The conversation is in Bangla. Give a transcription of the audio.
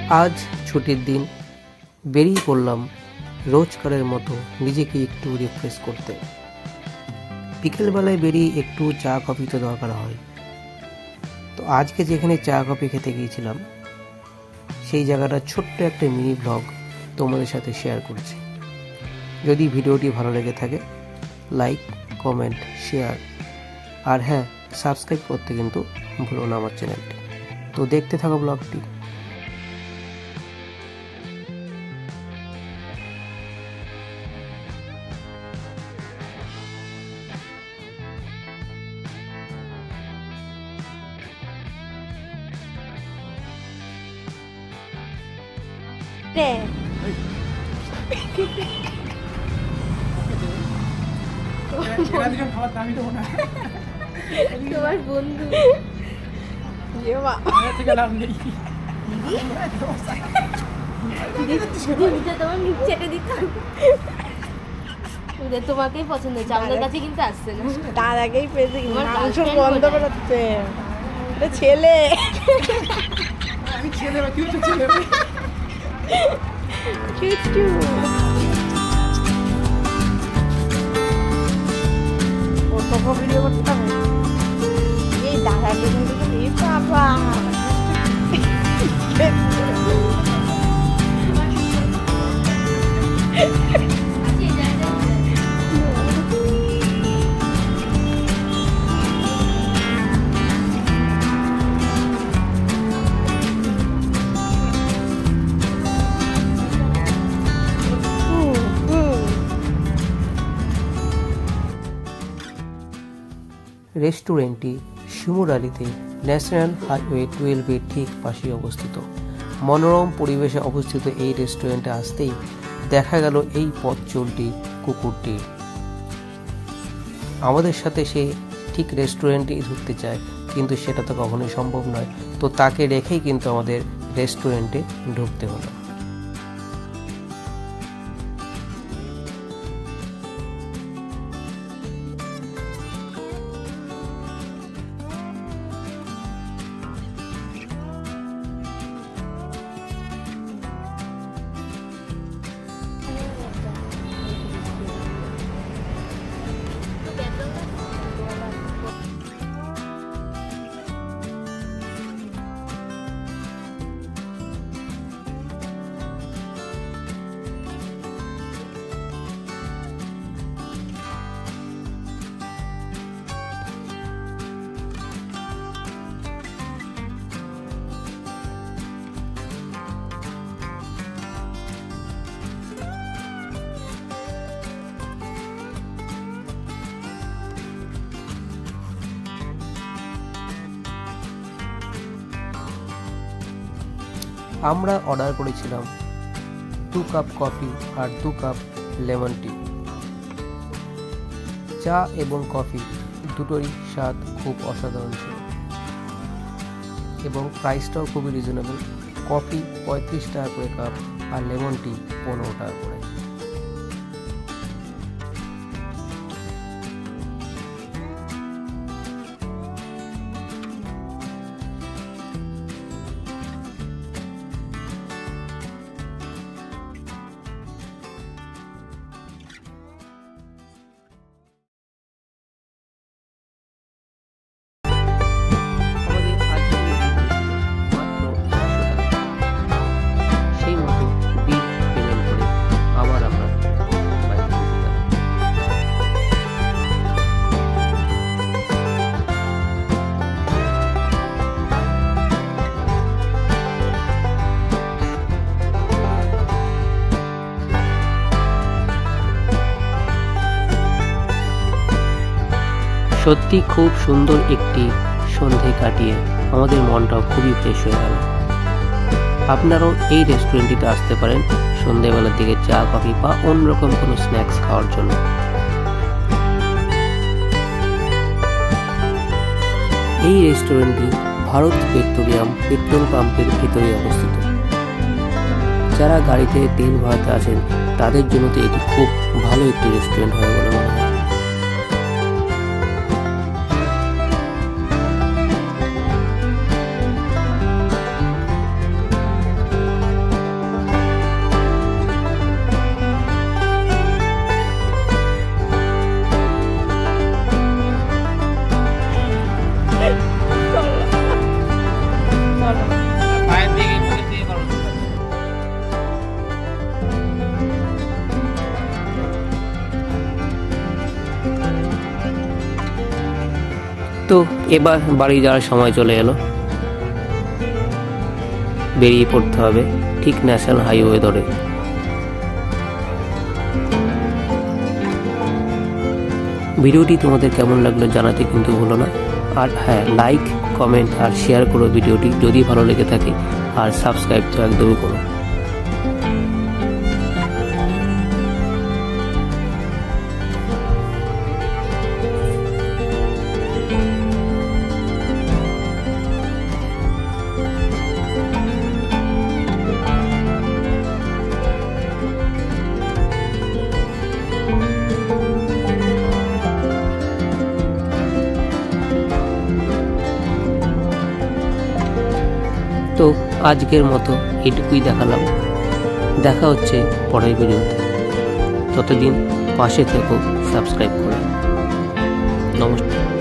আজ ছুটির দিন, বেরিয়ে পড়লাম রোজকারের মতো নিজেকে একটু রিফ্রেশ করতে। বিকেলবেলায় বেরিয়ে একটু চা কফি তো দরকার হয়। তো আজকে যেখানে চা কফি খেতে গিয়েছিলাম সেই জায়গাটা ছোট্ট একটা মিনি ব্লগ তোমাদের সাথে শেয়ার করছি। যদি ভিডিওটি ভালো লেগে থাকে লাইক, কমেন্ট, শেয়ার আর হ্যাঁ, সাবস্ক্রাইব করতে কিন্তু ভুলো না আমার চ্যানেলটি। তো দেখতে থাকো ব্লগটি। তোমার বন্ধু তোমার মুখ চেটে দিতাম। তোমাকেই পছন্দ হচ্ছে, আমাদের কাছে কিন্তু আসছে না। তার আগেই পেয়েছে মাংস বন্ধ করাচ্ছে ছেলে। আমি ছেলে বা তুই তো ছেলে। ভিডিও করতে হবে এই দাদাকে বাবা রেস্টুরেন্টটি শিমুরালীতে ন্যাশনাল হাইওয়ে 12-এর ঠিক পাশে অবস্থিত। মনোরম পরিবেশে অবস্থিত এই রেস্টুরেন্টে আসতেই দেখা গেল এই পথ চলতি কুকুরটি। আমাদের সাথে সে ঠিক রেস্টুরেন্টেই ঢুকতে চায়, কিন্তু সেটা তো কখনোই সম্ভব নয়। তো তাকে রেখেই কিন্তু আমাদের রেস্টুরেন্টে ঢুকতে হলো। আমরা অর্ডার করেছিলাম 2 কাপ কফি আর 2 কাপ লেমন টি। চা এবং কফি দুটোরই স্বাদ খুব অসাধারণ ছিল এবং প্রাইসটাও খুবই রিজনেবল। কফি 35 টাকা করে কাপ আর লেমন টি 15 টাকা করে। সত্যি খুব সুন্দর একটি সন্ধে কাটিয়ে আমাদের মনটাও খুবই ফ্রেশ হয়ে গেল। আপনারাও এই রেস্টুরেন্টটিতে আসতে পারেন সন্ধেবেলার দিকে চা কফি বা অন্যরকম কোনো স্ন্যাক্স খাওয়ার জন্য। এই রেস্টুরেন্টটি ভারত পেট্রোলিয়াম পেট্রোল পাম্পের ভিতরে অবস্থিত। যারা গাড়িতে তেল ভরাতে আসেন তাদের জন্য তো এটি খুব ভালো একটি রেস্টুরেন্ট হয় বলে মনে হয়। তো এবার বাড়ি যাওয়ার সময় চলে এলো, বেরিয়ে পড়তে হবে ঠিক ন্যাশনাল হাইওয়ে ধরে। ভিডিওটি তোমাদের কেমন লাগলো জানাতে কিন্তু ভুলো না। আর হ্যাঁ, লাইক, কমেন্ট আর শেয়ার করো ভিডিওটি যদি ভালো লেগে থাকে, আর সাবস্ক্রাইব তো একদমই করো। তো আজকের মতো এটুকুই দেখালাম, দেখা হচ্ছে পরের ভিডিওতে। ততদিন পাশে থেকো, সাবস্ক্রাইব করো। নমস্কার।